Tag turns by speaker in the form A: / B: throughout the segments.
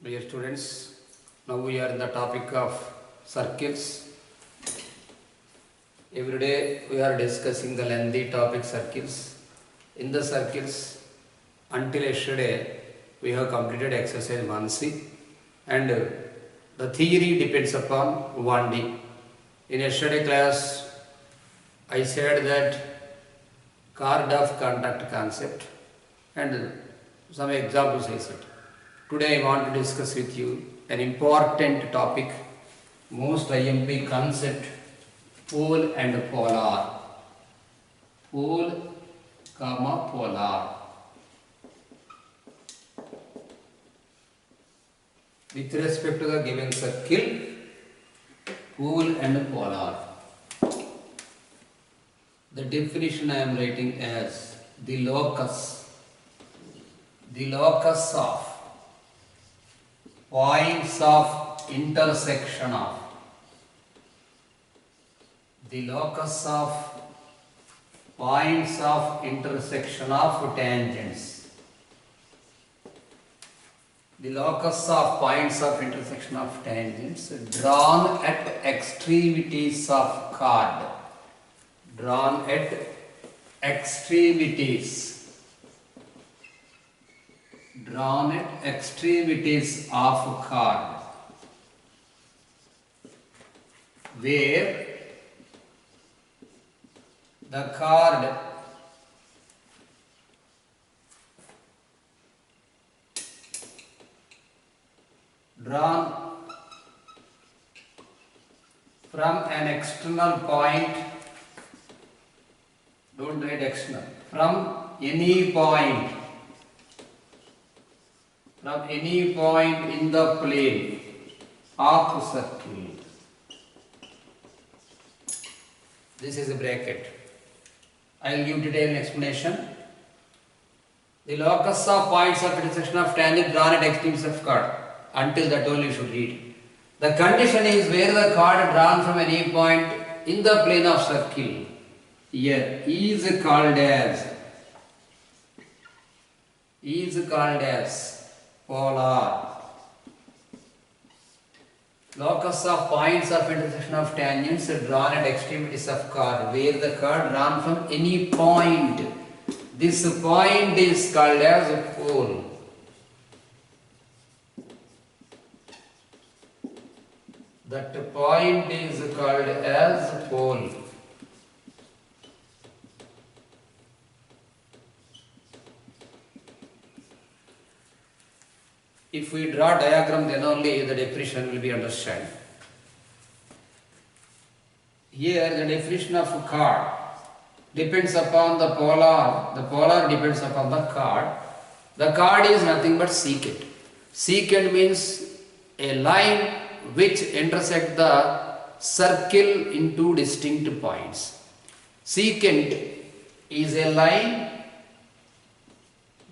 A: Dear students, now we are in the topic of circles. Every day we are discussing the lengthy topic circles. In the circles, until yesterday we have completed exercise 1C and the theory depends upon 1D. In yesterday class, I said that card of contact concept and some examples I said. Today I want to discuss with you an important topic, most IMP concept, pole and polar. Pole, comma, polar. With respect to the given circle, pole and polar. The definition I am writing as the locus of points of intersection of points of intersection of tangents. The locus of points of intersection of tangents drawn at extremities of chord. Drawn at extremities. Drawn at extremities of chord, where the chord drawn from an external point, don't write external, from any point in the plane of circle. This is a bracket. I will give detailed explanation. The locus of points of intersection of tangent drawn at extremes of chord. Until that only you should read. The condition is where the chord drawn from any point in the plane of circle here is called as polar. Locus of points of intersection of tangents drawn at extremities of chord, where the chord drawn from any point. This point is called as a pole. That point is called as pole. If we draw diagram, then only the definition will be understood. Here the definition of chord depends upon the polar. The polar depends upon the chord. The chord is nothing but secant. Secant means a line which intersects the circle in two distinct points. Secant is a line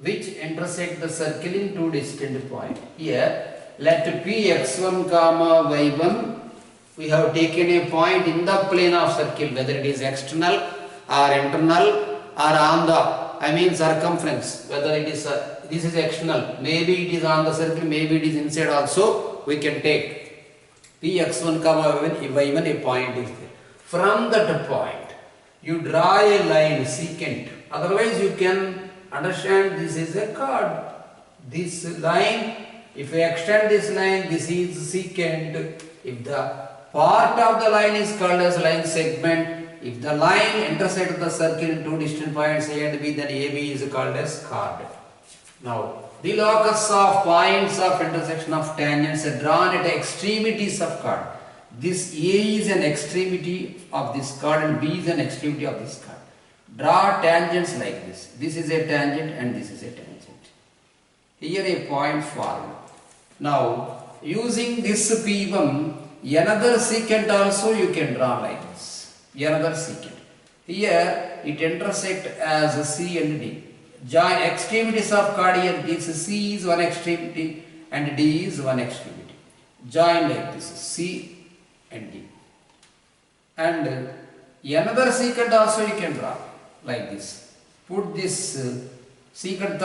A: which intersect the circle in two distinct points. Here, let P x1 comma y1, we have taken a point in the plane of circle, whether it is external or internal or on the, circumference, whether it is, this is external, maybe it is on the circle, maybe it is inside also, we can take P x1 comma y1, a point is there. From that point, you draw a line secant, otherwise you can understand this is a chord. This line, if we extend this line, this is secant. If the part of the line is called as line segment, if the line intersects the circle in two distant points A and B, then AB is called as chord. Now, the locus of points of intersection of tangents are drawn at extremities of chord. This A is an extremity of this chord and B is an extremity of this chord. Draw tangents like this. This is a tangent and this is a tangent. Here a point formed. Now, using this P1, another secant also you can draw like this. Another secant. Here it intersects as C and D. Join extremities of chord here. This C is one extremity and D is one extremity. Join like this, C and D. And another secant also you can draw like this. Put this secant,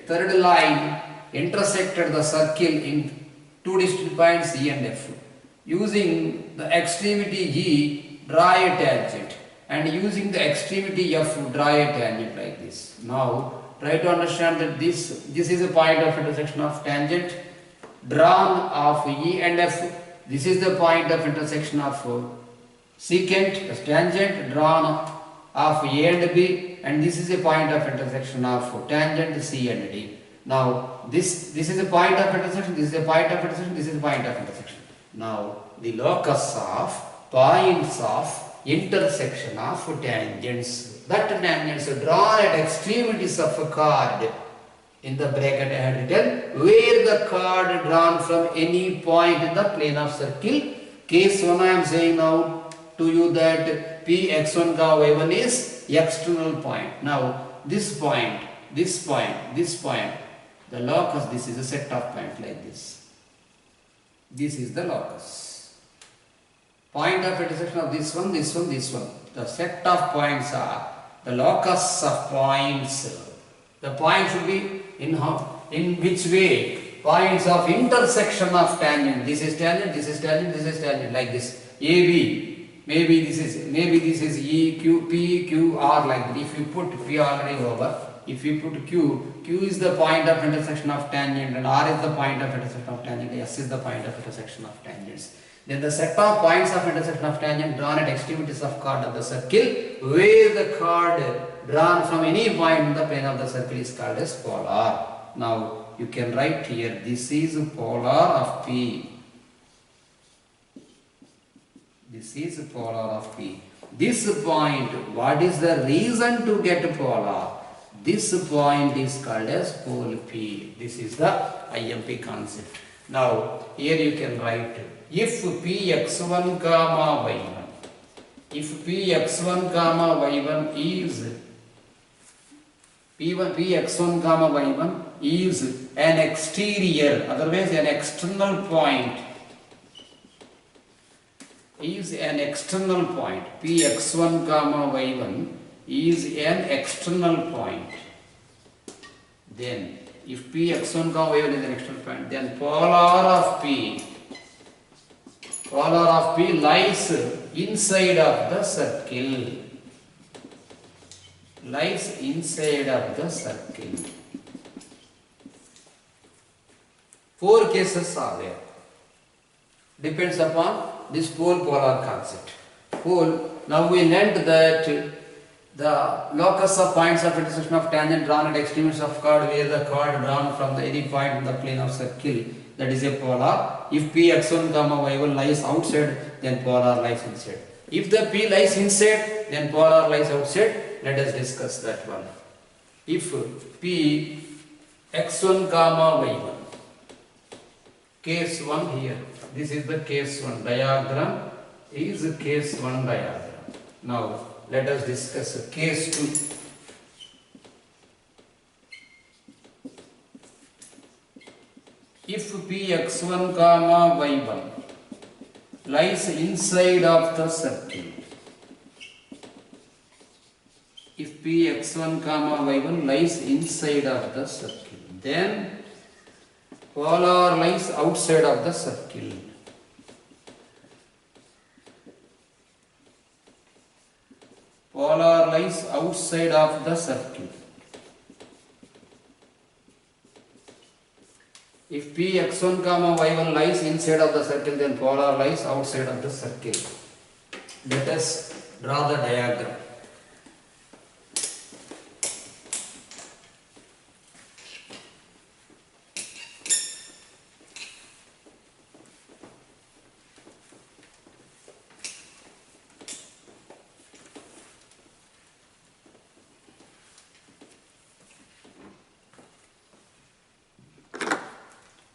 A: third line intersected the circle in two distinct points E and F. Using the extremity E, draw a tangent, and using the extremity F, draw a tangent like this. Now, try to understand that this is a point of intersection of tangent drawn of E and F. This is the point of intersection of secant, tangent drawn of A and B, and this is a point of intersection of tangent C and D. Now, this is a point of intersection, this is a point of intersection, this is a point of intersection. Now, the locus of points of intersection of tangents. That tangents drawn at extremities of a chord. In the bracket I had written, where the chord drawn from any point in the plane of circle. Case 1 I am saying now to you that Px1 comma y1 is external point. Now, this point, this point, this point, the locus, this is a set of points like this. This is the locus. Point of intersection of this one, this one, this one. The set of points are the locus of points. The point should be in which way? Points of intersection of tangent. This is tangent, this is tangent, this is tangent, like this. AB. Maybe this is E, Q, P, Q, R, like that. If you put P already over, if you put Q, Q is the point of intersection of tangent, and R is the point of intersection of tangent, S is the point of intersection of tangents. Then the set of points of intersection of tangent drawn at extremities of chord of the circle, where the chord drawn from any point in the plane of the circle is called as polar. Now, you can write here, this is polar of P. This is polar of P. This point, what is the reason to get polar? This point is called as pole P. This is the IMP concept. Now, here you can write, if Px1 comma y1, if Px1 comma y1 is Px1 comma y1 is an exterior, otherwise an external point, is an external point. Px1 comma y1 is an external point. Then, if Px1 comma y1 is an external point, then polar of P lies inside of the circle. Lies inside of the circle. 4 cases are there. Depends upon this pole-polar concept. Pole. Now we learnt that the locus of points of intersection of tangent drawn at extremities of chord, where the chord drawn from any point in the plane of circle, that is a polar. If Px1 comma y1 lies outside, then polar lies inside. If the P lies inside, then polar lies outside. Let us discuss that one. If Px1 comma y1, case 1 here, this is the case 1 diagram, is case 1 diagram. Now, let us discuss case 2. If Px1 comma y1 lies inside of the circle, if Px1 comma y1 lies inside of the circle, then polar lies outside of the circle. Polar lies outside of the circle. If Px1 comma y1 lies inside of the circle, then polar lies outside of the circle. Let us draw the diagram.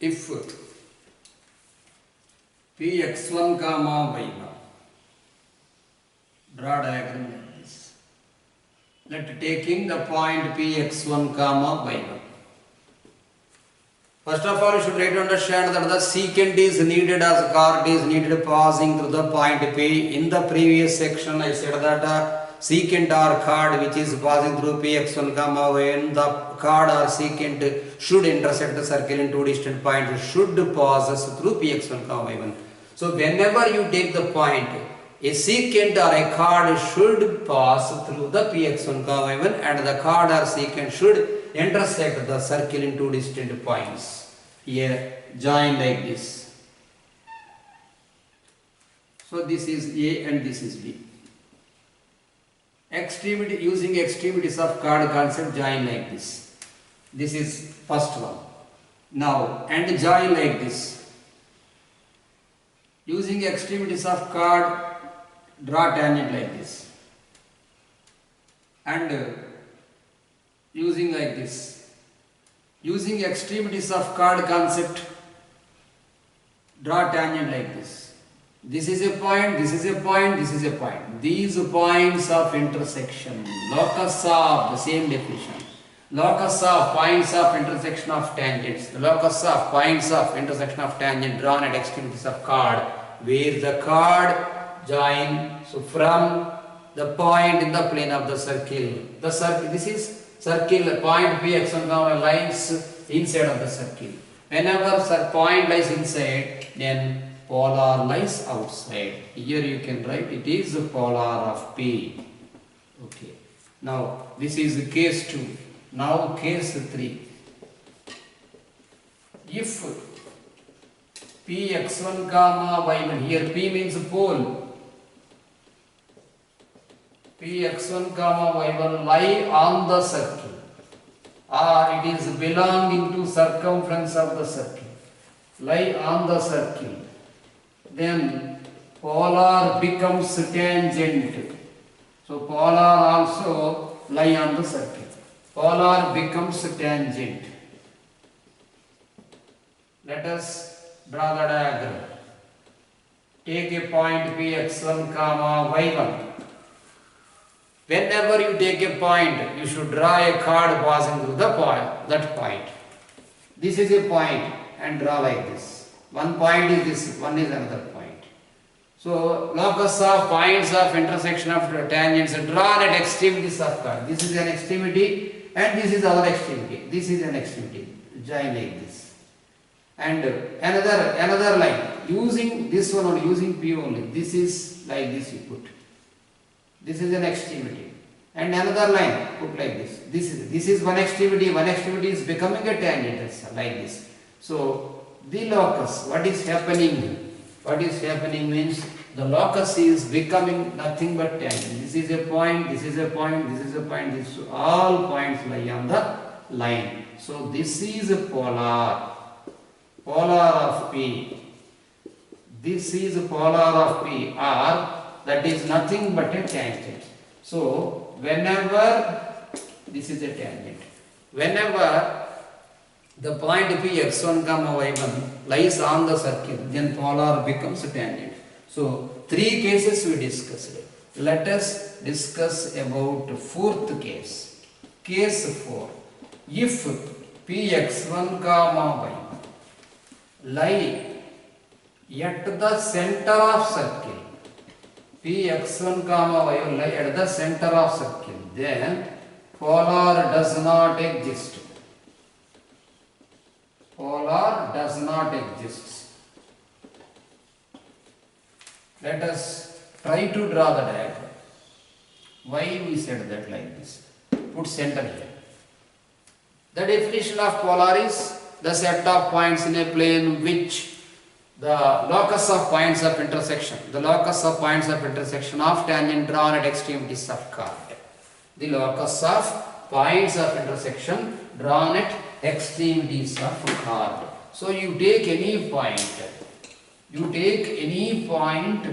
A: If Px1 comma y1, draw diagram like this. Let taking the point Px1 comma y1. First of all, you should try to understand that the secant is needed as chord is needed passing through the point P. In the previous section, I said that secant or chord which is passing through Px1 comma y1, the chord or secant should intersect the circle in two distant points, should pass through Px1 comma y1. So whenever you take the point, a secant or a chord should pass through the Px1 comma y1 and the chord or secant should intersect the circle in two distant points. Here join like this. So this is A and this is B. Extremity, using extremities of chord concept, join like this. This is first one. Now and join like this. Using extremities of chord, draw tangent like this. And using like this. Using extremities of chord concept, draw tangent like this. This is a point, this is a point, this is a point. These points of intersection, locus of the same definition. Locus of points of intersection of tangents. The locus of points of intersection of tangent drawn at extremities of chord, where the chord join. So from the point in the plane of the circle, this is circle, point Px1 lies inside of the circle. Whenever point lies inside, then polar lies outside. Here you can write it is the polar of P. Okay. Now this is case 2. Now case 3. If Px1 comma y1, here P means pole. Px1 comma y1 lie on the circle, or it is belonging to circumference of the circle, lie on the circle, then polar becomes tangent. So polar also lie on the circle. Polar becomes tangent. Let us draw the diagram. Take a point Px1 comma y1. Whenever you take a point, you should draw a chord passing through the point, that point. This is a point and draw like this. One point is this, one is another point. So locus of points of intersection of tangents drawn at extremities of chord. This is an extremity and this is our extremity. This is an extremity. Join like this. And another line. Using this one or using P only. This is like this you put. This is an extremity. And another line put like this. This is one extremity. One extremity is becoming a tangent like this. So the locus, what is happening? What is happening means the locus is becoming nothing but tangent. This is a point, this is a point, this is a point, this all points lie on the line. So this is a polar of P. This is a polar of P, or that is nothing but a tangent. So whenever this is a tangent, whenever the point Px1 comma y1 lies on the circle, then polar becomes a tangent. So 3 cases we discussed. Let us discuss about fourth case. Case 4. If Px1 comma y1 lie at the center of circle, Px1 comma y1 lie at the center of circle, then polar does not exist. Polar does not exist. Let us try to draw the diagram. Why we said that like this? Put center here. The definition of polar is the set of points in a plane which the locus of points of intersection, the locus of points of intersection of tangent drawn at extremities of chord. The locus of points of intersection drawn at extremities of chord. So you take any point. You take any point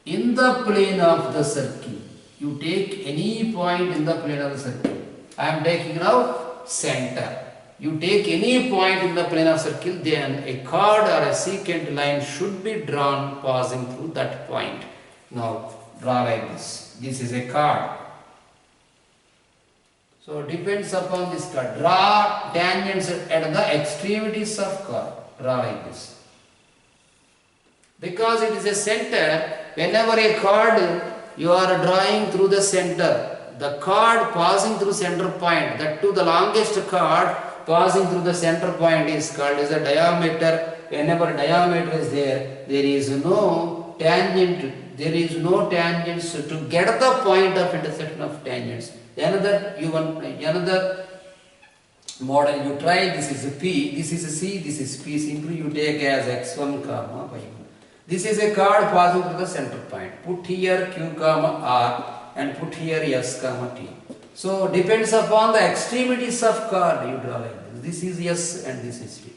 A: in the plane of the circle. You take any point in the plane of the circle. I am taking now center. You take any point in the plane of circle, then a chord or a secant line should be drawn passing through that point. Now draw like this. This is a chord. So depends upon this chord. Draw tangents at the extremities of chord. Draw like this. Because it is a center, whenever a chord you are drawing through the center. The chord passing through center point, that to the longest chord passing through the center point is called as a diameter. Whenever diameter is there, there is no tangent, there is no tangents to get the point of intersection of tangents. Another model you try, this is P, this is C, this is P. Simply you take as x1 comma y1. This is a chord passing through the center point. Put here Q comma R and put here S comma T. So depends upon the extremities of chord you draw like this. This is S and this is T.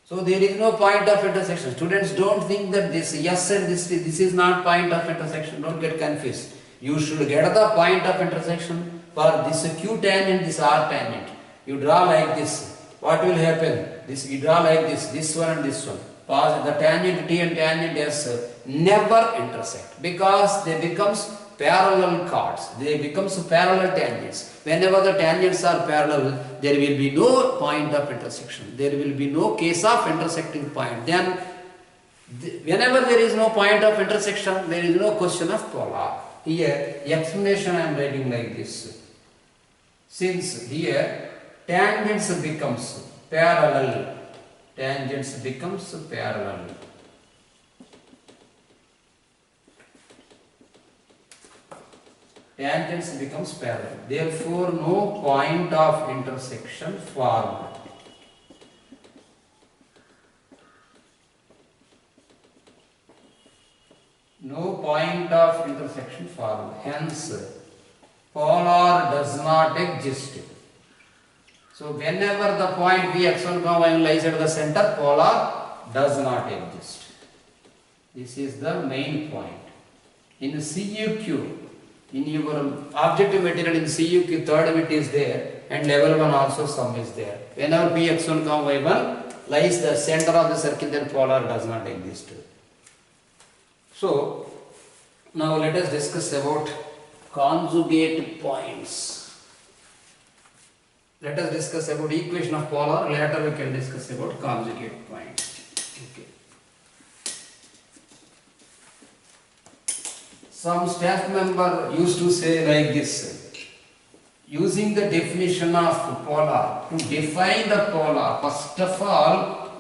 A: So there is no point of intersection. Students, don't think that this S and this is not point of intersection. Don't get confused. You should get the point of intersection for this Q tangent, this R tangent. You draw like this. What will happen? This you draw like this one and this one. The tangent T and tangent S never intersect because they becomes parallel chords. They becomes parallel tangents. Whenever the tangents are parallel, there will be no point of intersection. There will be no case of intersecting point. Then, whenever there is no point of intersection, there is no question of polar. Here, the explanation I am writing like this. Since here, tangents becomes parallel. Tangents becomes parallel. Tangents becomes parallel. Therefore, no point of intersection formed. No point of intersection formed. Hence, polar does not exist. So, whenever the point Px1, y1 lies at the center, polar does not exist. This is the main point. In CUQ, in your objective material in CUQ, third bit is there and level 1 also sum is there. Whenever Px1, y1 lies the center of the circle, then polar does not exist. So, now let us discuss about conjugate points. Let us discuss about equation of polar. Later we can discuss about conjugate points. Okay. Some staff member used to say like this, using the definition of polar, to define the polar, first of all,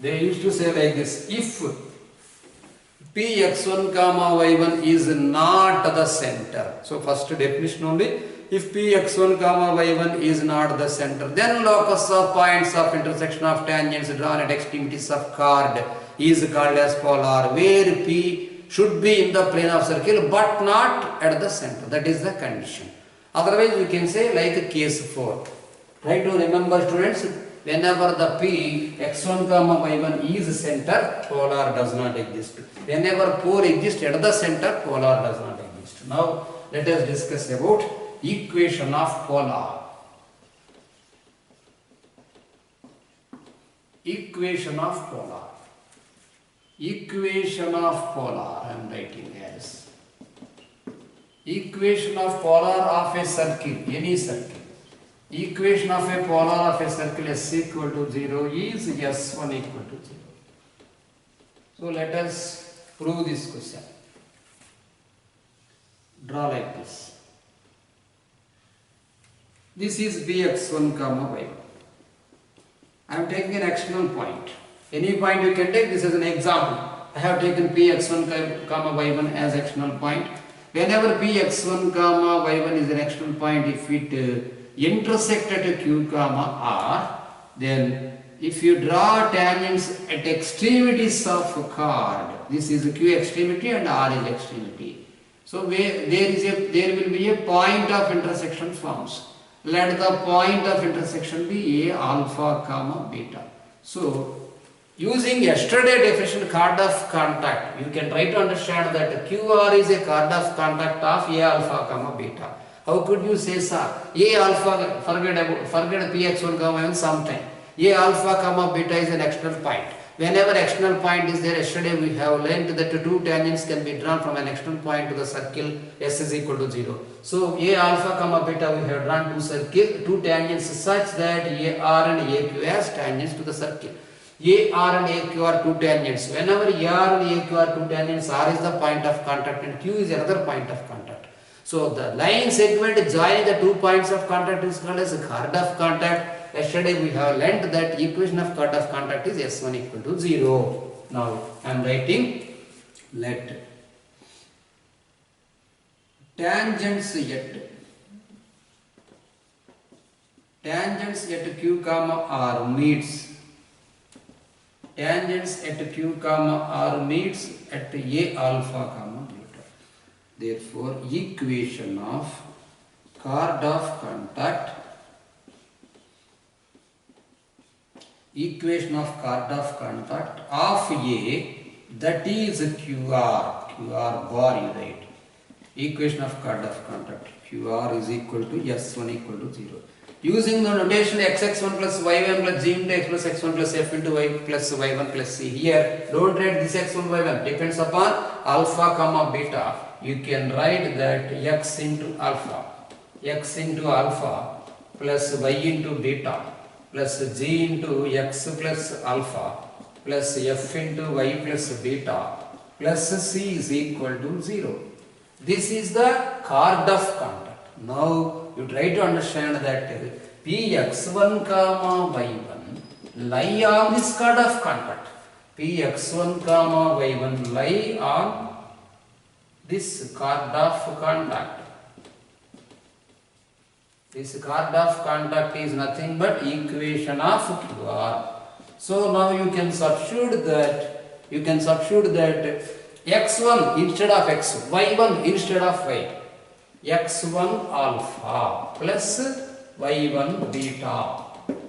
A: they used to say like this, if Px1, y1 is not the center. So first definition only, if Px1, y1 is not the center, then locus of points of intersection of tangents drawn at extremities of chord is called as polar, where P should be in the plane of circle but not at the center. That is the condition. Otherwise we can say like case 4. Try to remember, students, whenever the P x1, y1 is center, polar does not exist. Whenever 4 exists at the center, polar does not exist. Now let us discuss about equation of polar. Equation of polar. Equation of polar, I am writing as equation of polar of a circle, any circle. Equation of a polar of a circle S equal to 0 is S1 equal to 0. So let us prove this question. Draw like this. This is Px1, y1. I am taking an external point. Any point you can take. This is an example. I have taken Px1, y1 as external point. Whenever Px1, y1 is an external point, if it intersect at Q, R, then if you draw tangents at extremities of chord, this is a Q extremity and R is extremity. So there will be a point of intersection forms. Let the point of intersection be A alpha, beta. So using yesterday definition chord of contact, you can try to understand that QR is a chord of contact of A alpha, beta. How could you say, sir? A alpha, forget Px1, y1 sometime. A alpha, beta is an external point. Whenever external point is there, yesterday we have learned that two tangents can be drawn from an external point to the circle S is equal to 0. So A alpha, beta we have drawn two tangents such that AR and AQ as tangents to the circle. A, R and A, Q are two tangents. Whenever A, R and A, Q are two tangents, R is the point of contact and Q is another point of contact. So the line segment joining the 2 points of contact is called as a chord of contact. Yesterday we have learnt that equation of chord of contact is S1 equal to 0. Now I am writing, let tangents at Q comma R meets at Q comma R meets at A alpha comma beta. Therefore, equation of chord of contact of A, that is QR bar you write. Equation of chord of contact QR is equal to S1 equal to 0. Using the notation xx1 plus y1 plus g into x plus x1 plus f into y plus y1 plus c. Here, don't write this x1 y1, depends upon alpha comma beta. You can write that x into alpha plus y into beta plus g into x plus alpha plus f into y plus beta plus c is equal to 0. This is the chord of contact. Now you try to understand that Px1 comma y1 lie on this chord of contact. Px1 comma y1 lie on this chord of contact. This chord of contact is nothing but equation of QR. So now you can substitute that x1 instead of x, y1 instead of y. x1 alpha plus y1 beta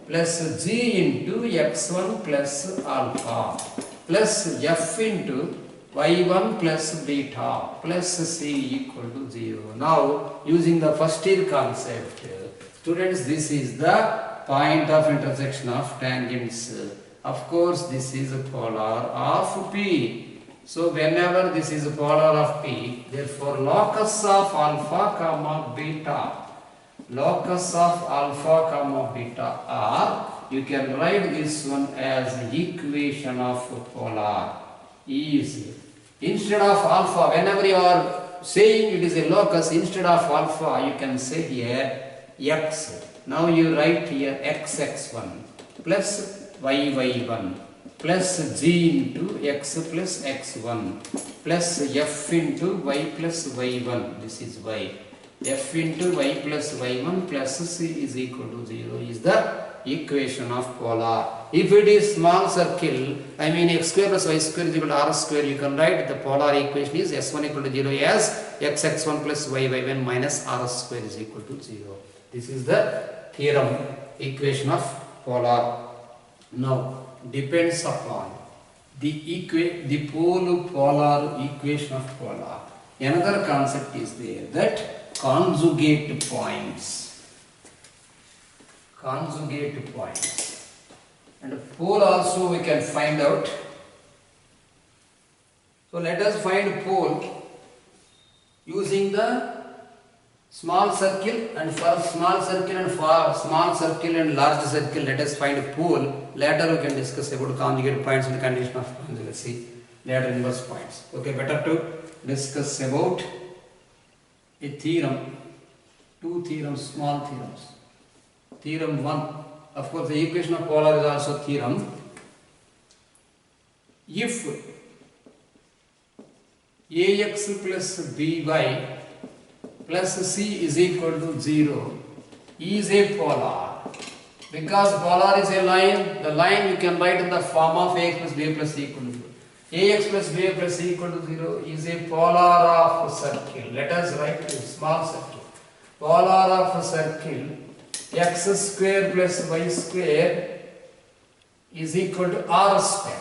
A: plus g into x1 plus alpha plus f into y1 plus beta plus c equal to 0. Now, using the first year concept, students, this is the point of intersection of tangents. Of course, this is a polar of P. So, whenever this is a polar of P, therefore, locus of alpha comma beta are, you can write this one as equation of polar. Easy. Instead of alpha, whenever you are saying it is a locus, instead of alpha, you can say here x. Now you write here xx1 plus yy1 plus g into x plus x1 plus f into y plus y1, this is y, f into y plus y1 plus c is equal to 0 is the equation of polar. If it is small circle, I mean x square plus y square is equal to r square, you can write the polar equation is s1 equal to 0 as xx1 plus yy1 minus r square is equal to 0. This is the theorem, equation of polar. Now, depends upon the polar equation of polar. Another concept is there, that conjugate points. And pole also we can find out. So let us find pole using the small circle, and for small circle and large circle let us find a pole. Later we can discuss about conjugate points and the condition of conjugacy, later inverse points. Okay, better to discuss about a theorem, two theorems, small theorems. Theorem 1, of course the equation of polar is also theorem. If ax plus by plus c is equal to 0 is a polar. Because polar is a line, the line you can write in the form of ax plus b plus c equal to 0. Ax plus b plus c equal to 0 is a polar of circle. Let us write a small circle. Polar of circle x square plus y square is equal to r square.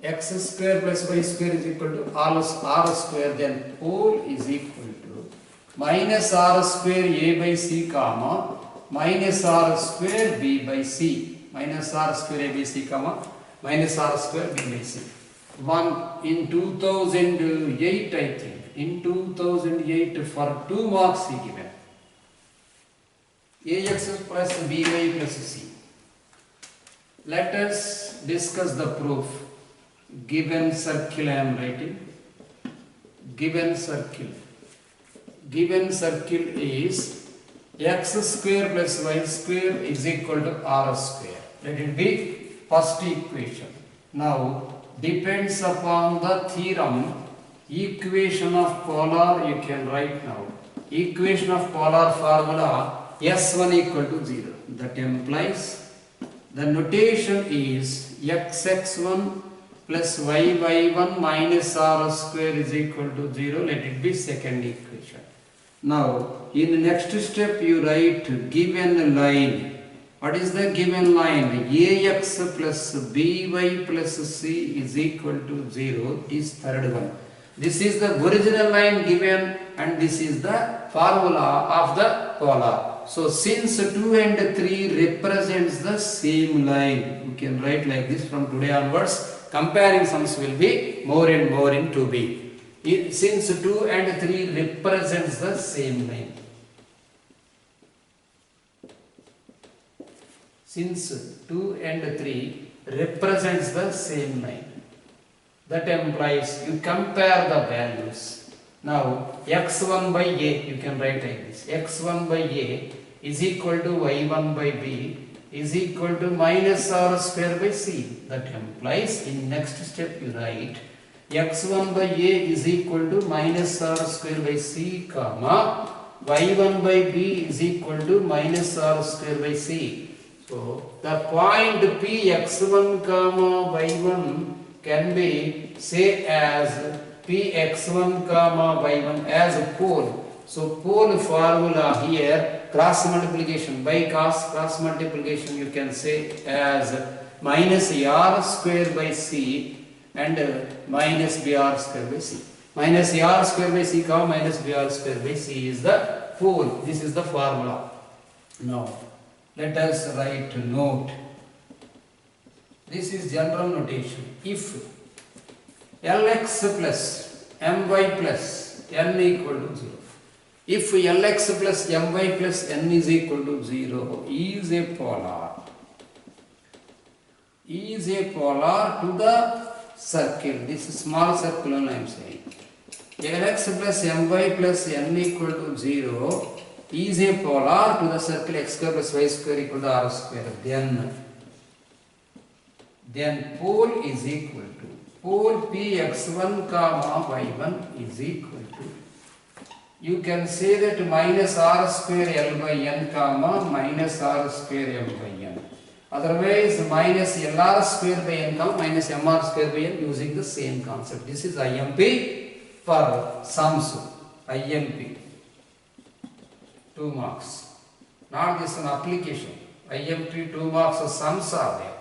A: X square plus y square is equal to r square, then pole is equal to minus r square a by c comma minus r square b by c, minus r square a by c comma minus r square b by c. In 2008 I think, in 2008 for 2 marks he given ax plus by plus c. Let us discuss the proof. Given circle I am writing. Given circle. Given circle is x square plus y square is equal to r square. Let it be first equation. Now depends upon the theorem. Equation of polar you can write now. Equation of polar formula S1 equal to 0. That implies the notation is xx1 plus y1 minus r square is equal to 0. Let it be second equation. Now in the next step you write given line. What is the given line? Ax plus by plus c is equal to 0 is third one. This is the original line given and this is the formula of the polar. So since 2 and 3 represents the same line, you can write like this from today onwards. Comparing sums will be more and more in 2b. Since 2 and 3 represents the same line. Since 2 and 3 represents the same line. That implies you compare the values. Now x1 by a you can write like this. x1 by a is equal to y1 by b is equal to minus r square by c. That implies in next step you write x1 by a is equal to minus r square by c comma y1 by b is equal to minus r square by c. So the point p x1 comma y1 can be say as px1 comma y1 as a pole. So pole formula here cross multiplication by cross multiplication you can say as minus r square by c and minus br square by c. Minus r square by c comma minus br square by c is the pole. This is the formula. Now let us write note. This is general notation. If Lx plus My plus n equal to 0. If Lx plus My plus n is equal to 0 is a polar. Is a polar to the circle. This is small circle only I am saying. Lx plus My plus n equal to 0 is a polar to the circle x square plus y square equal to r square. Then pole is equal to pole px1 comma y1 is equal to, you can say that minus r square l by n comma minus r square m by n. Otherwise minus lr square by n comma minus mr square by n using the same concept. This is IMP for sums. IMP 2 marks. Not this an application. IMP 2 marks of sums are there.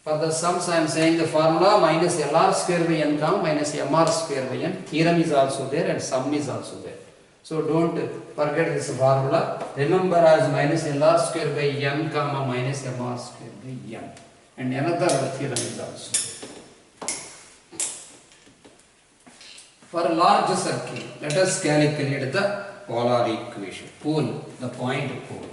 A: For the sums I am saying the formula minus lr square by n comma minus mr square by n. Theorem is also there and sum is also there. So don't forget this formula. Remember as minus lr square by n comma minus mr square by n. And another theorem is also there. For a large circle, let us calculate the polar equation. Pole, the point pole.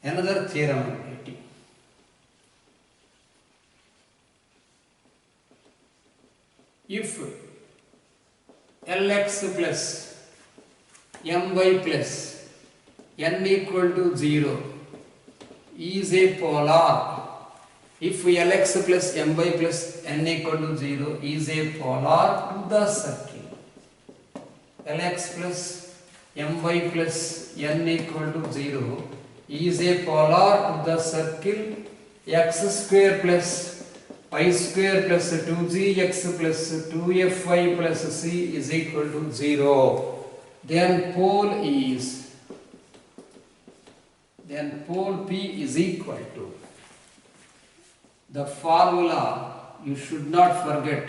A: Another theorem I am writing. If Lx plus My plus n equal to 0 is a polar. If Lx plus My plus n equal to 0 is a polar to the circle. Lx plus My plus n equal to 0 is a polar to the circle x square plus y square plus 2gx plus 2fy plus c is equal to 0. Then pole p is equal to, the formula you should not forget,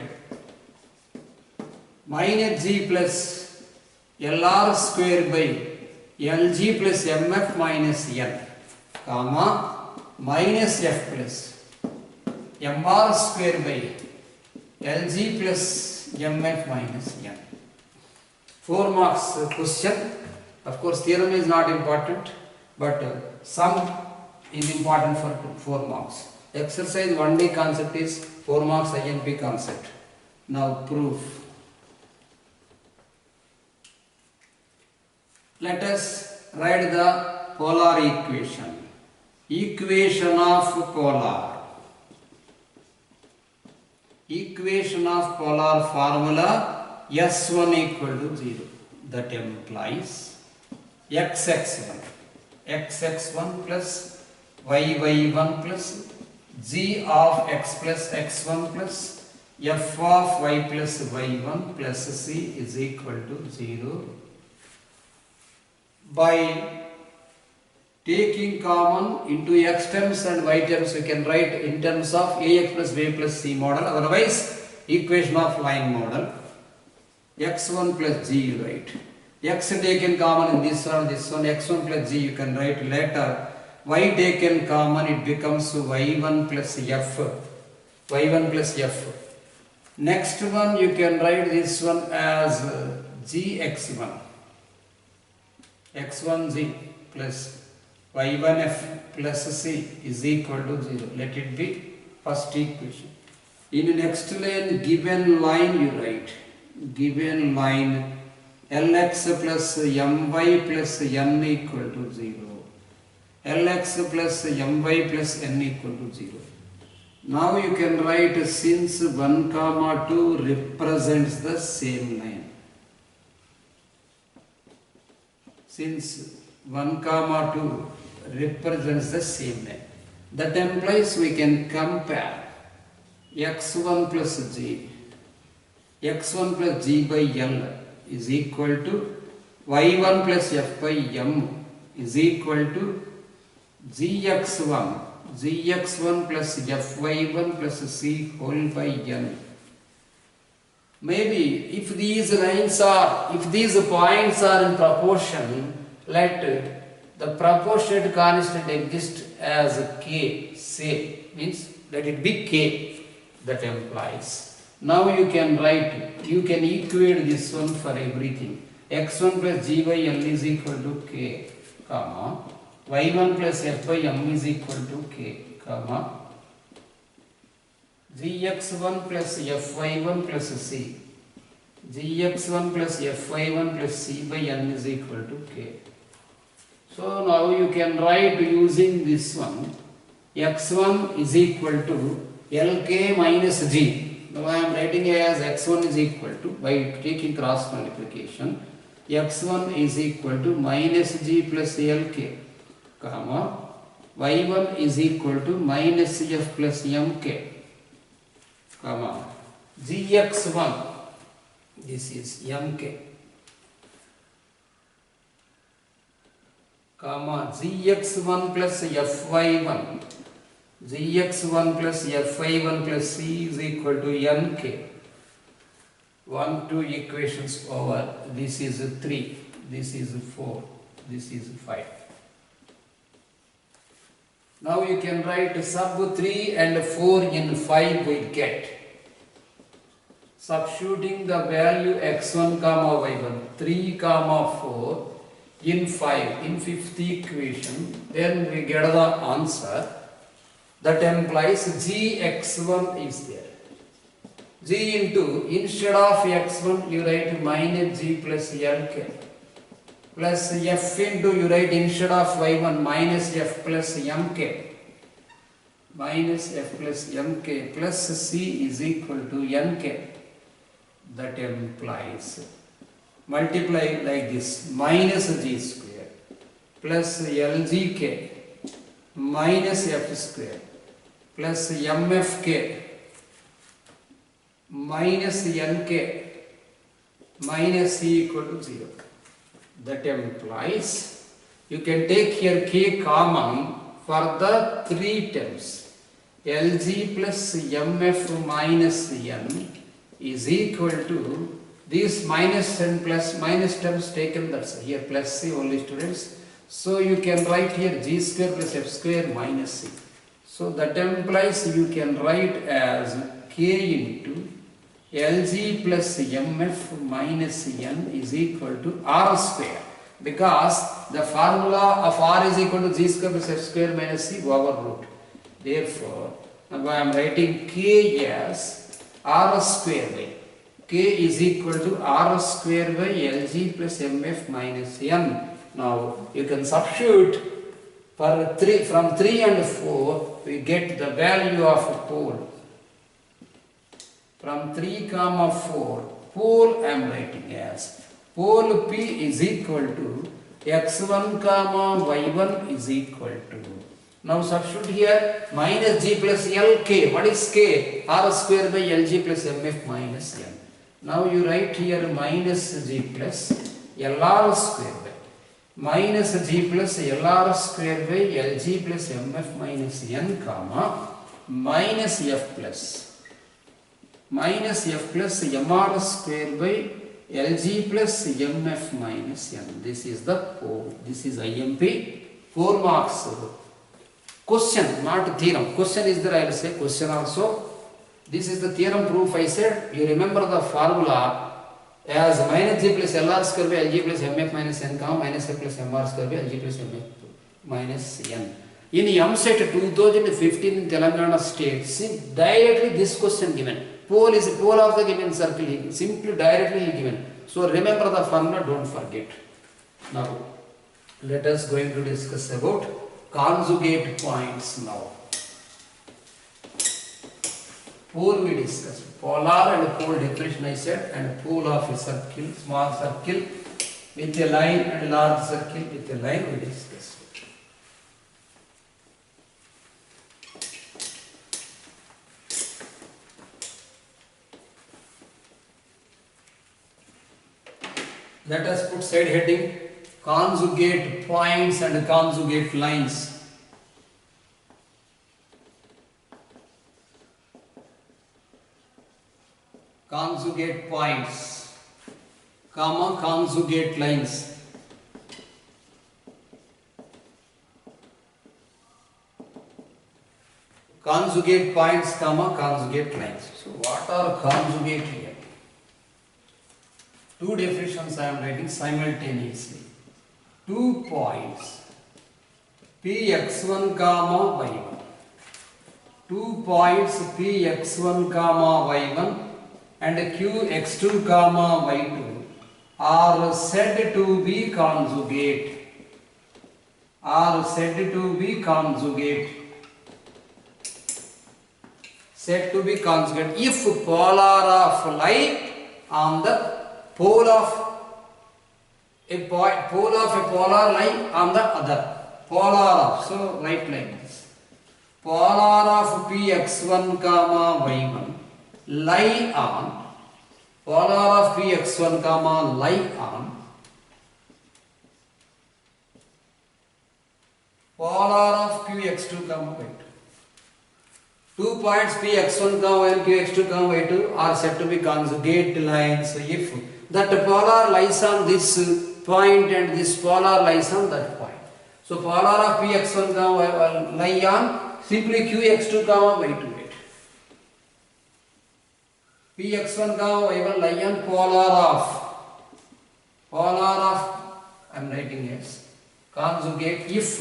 A: minus g plus lr square by Lg plus mf minus n, comma minus f plus mr square by Lg plus mf minus n. 4 marks question. Of course, theorem is not important, but sum is important for 4 marks. Exercise 1D concept is 4 marks INP concept. Now proof. Let us write the polar equation. Equation of polar. Equation of polar formula S1 equal to 0. That implies xx1 plus yy1 plus g of x plus x1 plus f of y plus y1 plus c is equal to 0. By taking common into x terms and y terms, we can write in terms of ax plus b plus c model, otherwise equation of line model. X1 plus g you write. X taken common in this one, x1 plus g you can write later. Y taken common, it becomes y1 plus f. y1 plus f. Next one you can write this one as gx1. x1g plus y1f plus c is equal to 0. Let it be first equation. In next line, given line you write. Given line Lx plus my plus n equal to 0. Lx plus my plus n equal to 0. Now you can write since 1, 2 represents the same line. Since 1, 2 represents the same line. That implies we can compare x1 plus g. x1 plus g by L is equal to y1 plus f by m is equal to gx1 plus fy1 plus c whole by n. Maybe if these lines are, if these points are in proportion, let the proportionate constant exist as k, say, means let it be k. That implies. Now you can write, you can equate this one for everything. x1 plus g by L is equal to k, comma, y1 plus f by m is equal to k, comma, gx1 plus fy1 plus c. gx1 plus fy1 plus c by n is equal to k. So now you can write using this one, x1 is equal to Lk minus g. Now I am writing as x1 is equal to, by taking cross multiplication, x1 is equal to minus g plus Lk, comma, y1 is equal to minus f plus mk, comma, gx1, this is mk, comma, gx1 plus fy1, gx1 plus fy1 plus c is equal to nk. 1, 2 equations over, this is 3, this is 4, this is 5. Now you can write sub 3 and 4 in 5 we get. Substituting the value x1 comma y1, 3 comma 4 in 5, in 5th equation, then we get the answer. That implies gx1 is there. G into, instead of x1 you write minus g plus lk, plus f into, you write instead of y1 minus f plus mk, minus f plus mk, plus c is equal to nk. That implies, multiply like this, minus g square plus lgk minus f square plus mfk minus nk minus c equal to 0. That implies you can take here k common for the 3 terms. Lg plus mf minus n is equal to these minus and plus minus terms taken, that's here plus c only, students. So you can write here g square plus f square minus c. So that implies you can write as k into Lg plus mf minus n is equal to r square. because the formula of R is equal to G square plus F square minus C over root. Therefore, now I am writing K as R square by K is equal to R square by Lg plus Mf minus N. Now you can substitute for 3, from 3 and 4 we get the value of a pole. From 3 comma 4 pole I am writing as pole P is equal to x1 comma y1 is equal to. Now substitute here minus G plus Lk. What is K? R square by Lg plus Mf minus N. Now you write here minus G plus Lr square by minus G plus Lr square by Lg plus Mf minus N comma minus F plus Mr square by Lg plus Mf minus N. This is the pole. This is IMP 4 marks. Question, not theorem. Question is there, I will say question also. This is the theorem proof I said. You remember the formula as minus G plus Lr square by Lg plus Mf minus N comma minus F plus Mr square by Lg plus Mf minus N. In EAMCET 2015 in Telangana state, see directly this question given. Pole is pole of the given circle, simply directly given. So remember the formula, don't forget. Now let us going to discuss about conjugate points now. Pole we discussed. Polar and pole definition I said, and pole of a circle, small circle with a line, and large circle with a line we discussed. Let us put side heading conjugate points and conjugate lines. Conjugate points, comma conjugate lines. Conjugate points, comma conjugate lines. So what are conjugate here? Two definitions I am writing simultaneously. 2 points Px1 comma y1. 2 points Px1 comma y1 and Qx2 comma y2 are said to be conjugate. Are said to be conjugate. Said to be conjugate if polar of lie on the pole of a polar line on the other. Polar of, so write like this. Polar of Px1 comma y1 lie on, polar of Px1 comma lie on, polar of Qx2 comma y2. 2 points Px1 comma y1, Qx2 comma y2 are said to be conjugate lines if that polar lies on this point and this polar lies on that point. So polar of Px1 comma y1 lie on simply Qx2 comma y2. Px1 comma y1 lie on polar of I am writing as conjugate if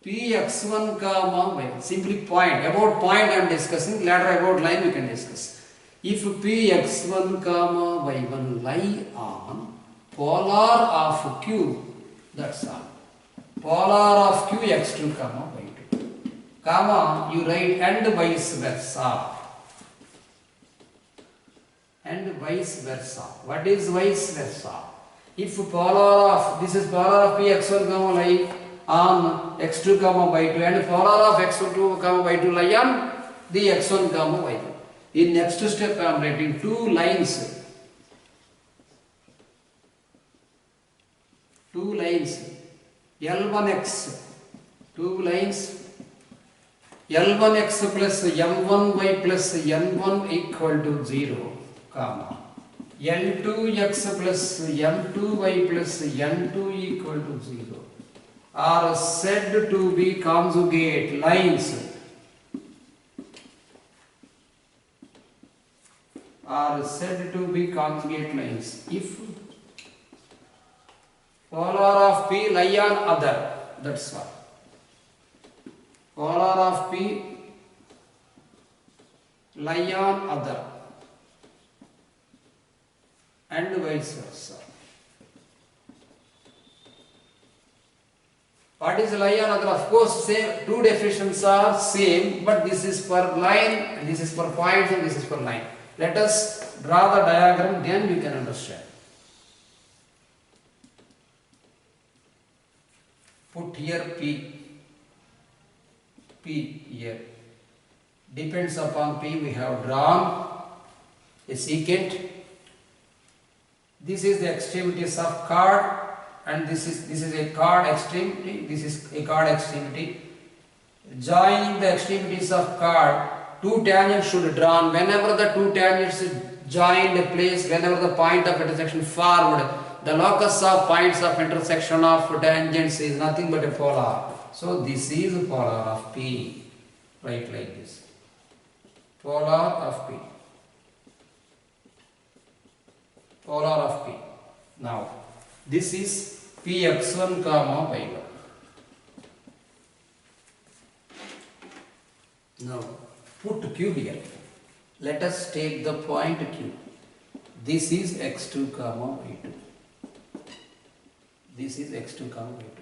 A: Px1 comma y1, simply point, about point I am discussing, later about line we can discuss. If Px1 comma y1 lie on polar of Q, that's all. Polar of Qx2 comma y2, comma you write and vice versa. And vice versa. What is vice versa? If polar of, this is polar of Px1 comma lie on x2 comma y2 and polar of x2 comma y2 lie on the x1 comma y2. In next step I am writing 2 lines. 2 lines. L1x. 2 lines. L1x plus M1y plus N1 equal to 0, comma. L2x plus M2y plus N2 equal to 0 are said to be conjugate lines. Are said to be conjugate lines if Polar of P lie on other. That's all. Polar of P lie on other and vice versa. What is lie on other? Of course, same, two definitions are same, but this is for line, and this is for points, and this is for line. Let us draw the diagram, then you can understand. Put here P here. Depends upon P, we have drawn a secant. This is the extremities of chord, and this is a chord extremity, this is a chord extremity. Joining the extremities of chord, two tangents should be drawn. Whenever the two tangents joined a place, whenever the point of intersection formed, the locus of points of intersection of tangents is nothing but a polar. So this is polar of P. Write like this. Polar of P. Polar of P. Now, this is Px1 comma y1. Now, put Q here. Let us take the point Q. This is x2 comma y2. This is x2 comma y2.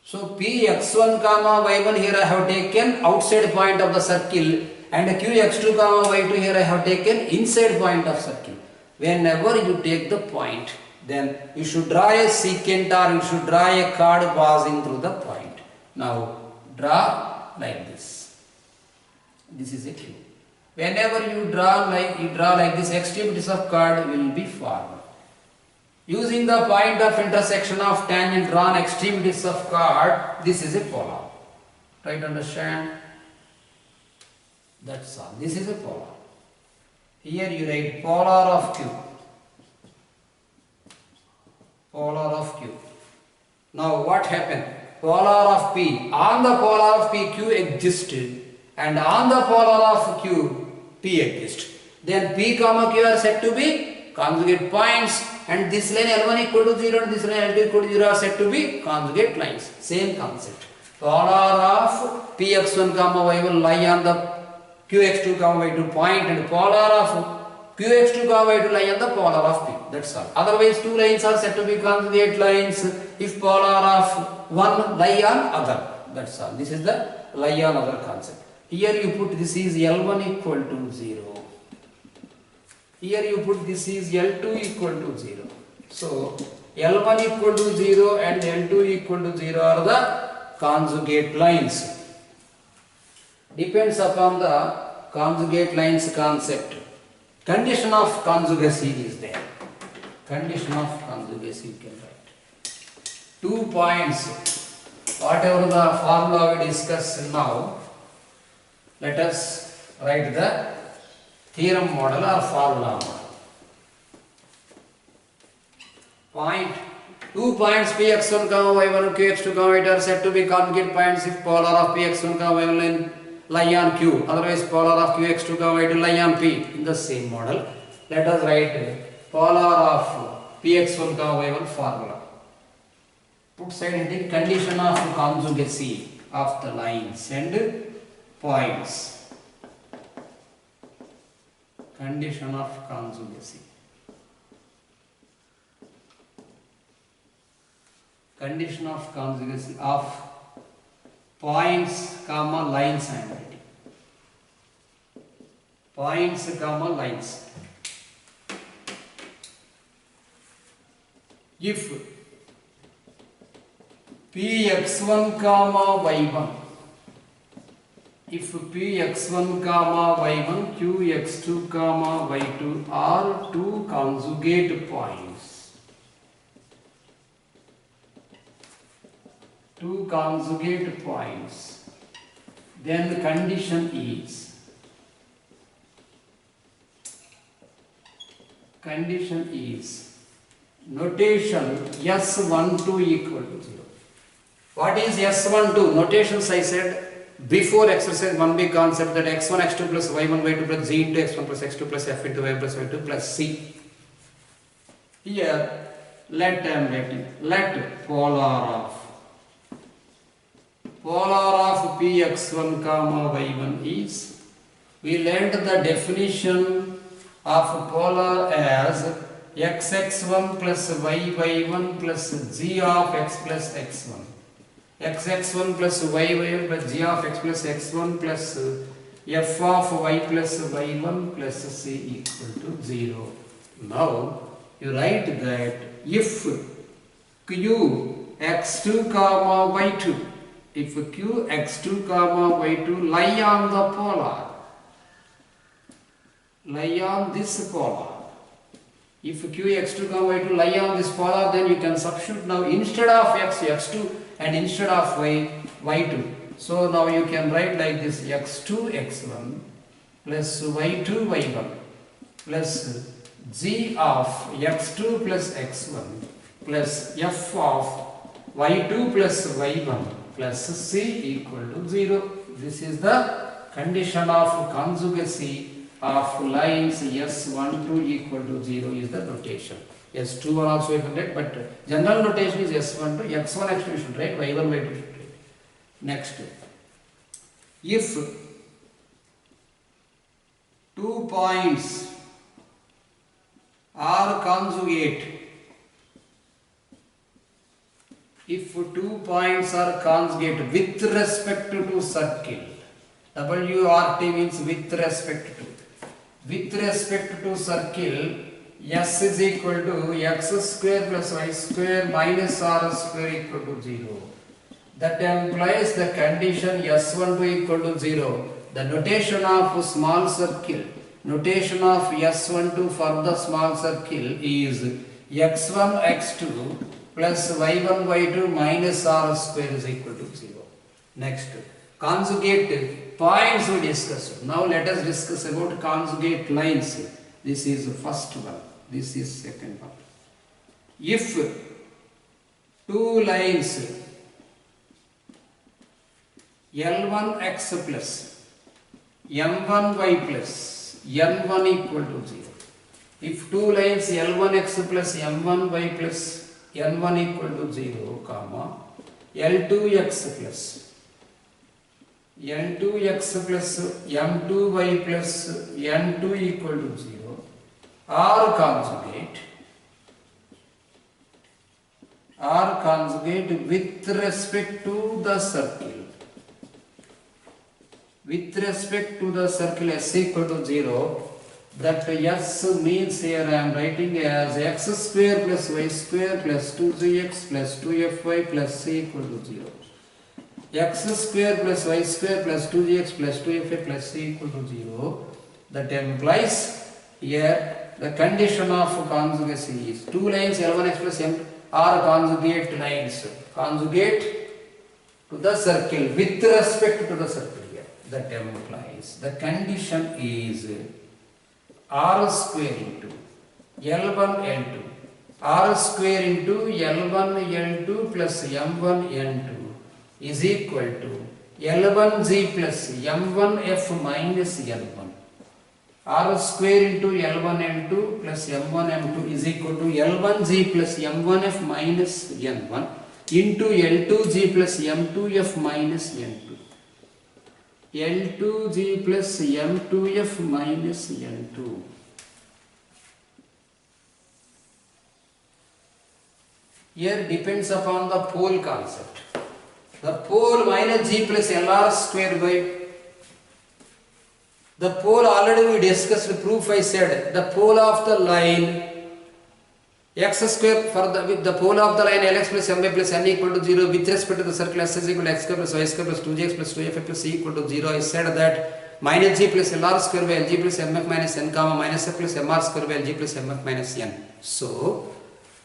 A: So Px1 comma y1 here I have taken outside point of the circle, and Qx2 comma y2 here I have taken inside point of circle. Whenever you take the point, then you should draw a secant or you should draw a chord passing through the point. Now draw like this. This is a Q. Whenever you draw like this, extremities of chord will be formed. Using the point of intersection of tangent drawn extremities of chord, this is a polar. Try to understand. That's all. This is a polar. Here you write polar of Q. Polar of Q. Now what happened? Polar of P. On the polar of P, Q existed, and on the polar of Q, P exists. Then P comma Q are said to be conjugate points, and this line L1 equal to 0 and this line L2 equal to 0 are said to be conjugate lines. Same concept. Polar of Px1 comma y1 lie on the Qx2 comma y2 point, and polar of Qx2 comma y2 lie on the polar of P. That's all. Otherwise, two lines are said to be conjugate lines if polar of one lie on other. That's all. This is the lie on other concept. Here you put this is L1 equal to 0. Here you put this is L2 equal to 0. So L1 equal to 0 and L2 equal to 0 are the conjugate lines. Depends upon the conjugate lines concept. Condition of conjugacy is there. Condition of conjugacy you can write. 2 points. Whatever the formula we discussed now, let us write the theorem model or formula model. Point. 2 points Px1 comma y1 and Qx2 comma y2 are said to be conjugate points if polar of Px1 comma y1 lie on Q. Otherwise, polar of Qx2 comma y2 lie on P. In the same model, let us write polar of Px1 comma y1 formula. Put side heading condition of conjugacy of the lines and points. Condition of conjugacy. Condition of conjugacy of points comma lines I am writing. Points comma lines. If Px1 comma y1, if Px1 comma y1, Qx2 comma y2 are two conjugate points, then the condition is notation S12 equal to 0. What is S12? Notations I said before exercise 1b concept that x1 x2 plus y1 y2 plus z into x1 plus x2 plus f into y plus y2 plus c. Here let I am writing, let polar of px1 comma y1 is, we learned the definition of polar as xx1 plus yy1 plus g of x plus x1. xx1 plus yy1 plus g of x plus x1 plus f of y plus y1 plus c equal to 0. Now you write that if q x2 comma y2, if q x2 comma y2 lie on the polar, lie on this polar, if q x2 comma y2 lie on this polar, then you can substitute now instead of x, x2 and instead of y, y2. So now you can write like this, x2 x1 plus y2 y1 plus g of x2 plus x1 plus f of y2 plus y1 plus c equal to 0. This is the condition of conjugacy of lines S12 equal to 0 is the notation. S21 also you can write, but general notation is S12, x1 x2 you should write, y1 y2 should write. Next, if 2 points are conjugate, if 2 points are conjugate with respect to circle, WRT means with respect to. With respect to circle, S is equal to x square plus y square minus r square equal to 0. That implies the condition S12 equal to 0. The notation of small circle, notation of S12 for the small circle is x1 x2 plus y1 y2 minus r square is equal to 0. Next, conjugate points we discussed. Now let us discuss about conjugate lines. This is the first one. This is second one. If two lines L1x plus M1y plus N1 equal to 0. If two lines L1x plus M1y plus N1 equal to 0, comma, L2x plus N2x plus M2y plus N2 equal to 0 are conjugate with respect to the circle. With respect to the circle S equal to 0, that S means here I am writing as x square plus y square plus 2gx plus 2fy plus c equal to 0. X square plus y square plus 2gx plus 2fy plus c equal to 0. That implies here the condition of conjugacy is two lines L1x plus M are conjugate lines. Conjugate to the circle with respect to the circle here. That implies the condition is r square into L1 L2, r square into L1 L2 plus M1 N2 is equal to L1G plus M1F minus L1. R square into L1 N2 plus M1 M2 is equal to L1G plus M1F minus N1 into L2G plus M2F minus N2. L2G plus M2F minus N2. Here depends upon the pole concept. The pole minus G plus LR square by the pole already we discussed proof. I said the pole of the line x square for the with the pole of the line Lx plus My plus N equal to 0 with respect to the circle S is equal to x square plus y square plus 2gx plus 2f plus c equal to 0. I said that minus G plus LR square by Lg plus Mf minus N comma minus f plus Mr square by Lg plus Mf minus N. So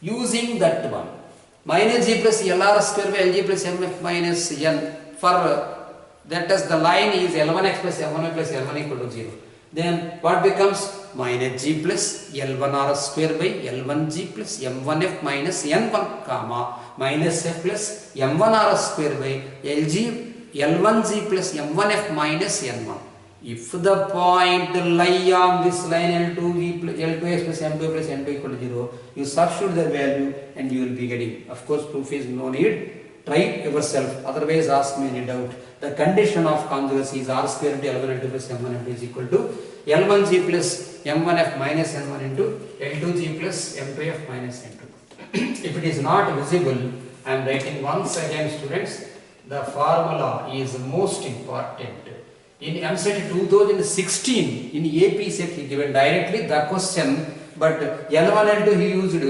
A: using that one minus G plus LR square by Lg plus Mf minus N for that is the line is L1x plus M1y plus L1 equal to 0. Then what becomes minus G plus L1R square by L1G plus M1F minus N1 comma minus F plus M1R square by L1G plus M1F minus N1. If the point lie on this line L2x plus M2 plus N2 equal to 0, you substitute the value and you will be getting. Of course, proof is no need. Try it yourself. Otherwise, ask me any doubt. The condition of conjugacy is R square into L1L2 plus M1L2 is equal to L1G plus M1F minus N1 into L2G plus M2F minus N2. If it is not visible, I am writing once again, students. The formula is most important. In MSET 2016, in AP set he given directly the question, but L1 L2 he used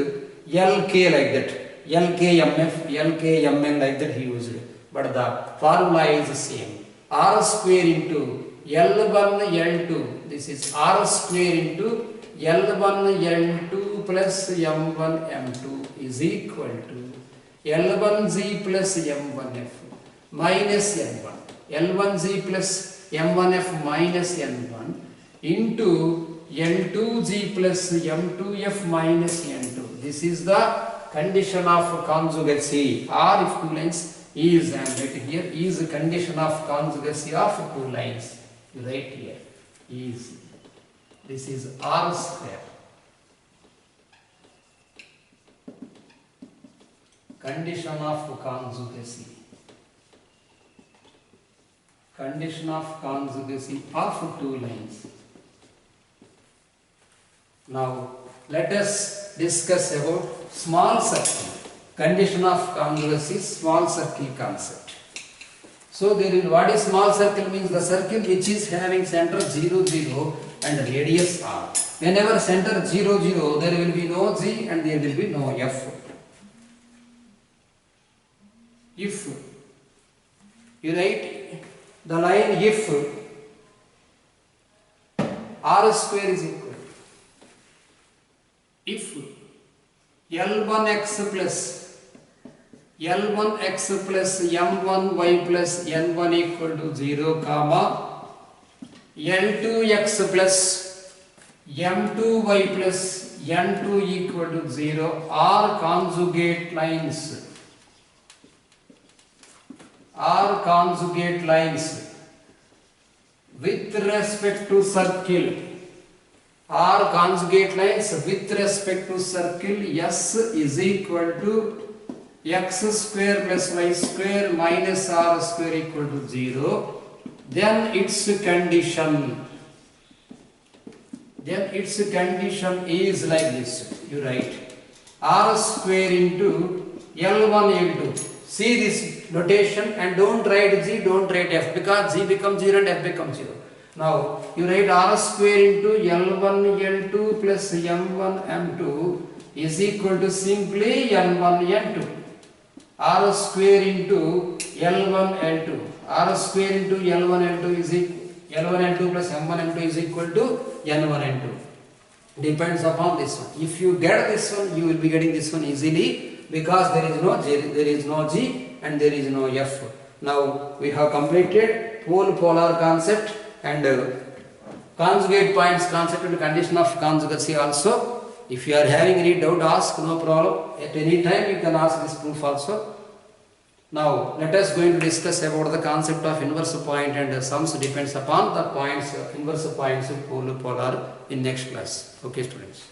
A: LK like that, LKMF, LKMN like that he used, but the formula is the same. R square into L1 L2, this is R square into L1 L2 plus M1 M2 is equal to L1G plus M1F minus N1, L1G plus M1F minus N1 into L2G plus M2F minus N2. This is the condition of conjugacy. Or if two lines is, I am writing here, is the condition of conjugacy of two lines. You write here, is. This is R square. Condition of conjugacy. Condition of conjugacy of two lines. Now let us discuss about small circle. Condition of conjugacy, small circle concept. So there is, what is small circle means? The circle which is having center 0, 0 and radius r. Whenever center 0, 0, there will be no g and there will be no f. If you write the line if r square is equal, if L1x plus M1y plus N1 equal to 0, comma L2x plus M2y plus N2 equal to 0 are conjugate lines. Are conjugate lines with respect to circle. Are conjugate lines with respect to circle. S is equal to x square plus y square minus r square equal to 0. Then its condition. Is like this. You write r square into L1 L2. See this notation and don't write g, don't write f, because g becomes 0 and f becomes 0. Now you write r square into L1 L2 plus M1 M2 is equal to simply L1 L2. R square into L1 L2. R square into L1 L2 is equal L1 L2 plus M1 M2 is equal to N1 N2. Depends upon this one. If you get this one, you will be getting this one easily, because there is no G and there is no F. Now we have completed pole polar concept and conjugate points concept and condition of conjugacy also. If you are having any doubt, ask, no problem. At any time you can ask this proof also. Now let us going to discuss about the concept of inverse point and sums depends upon the points, inverse points of pole polar in next class. Okay students.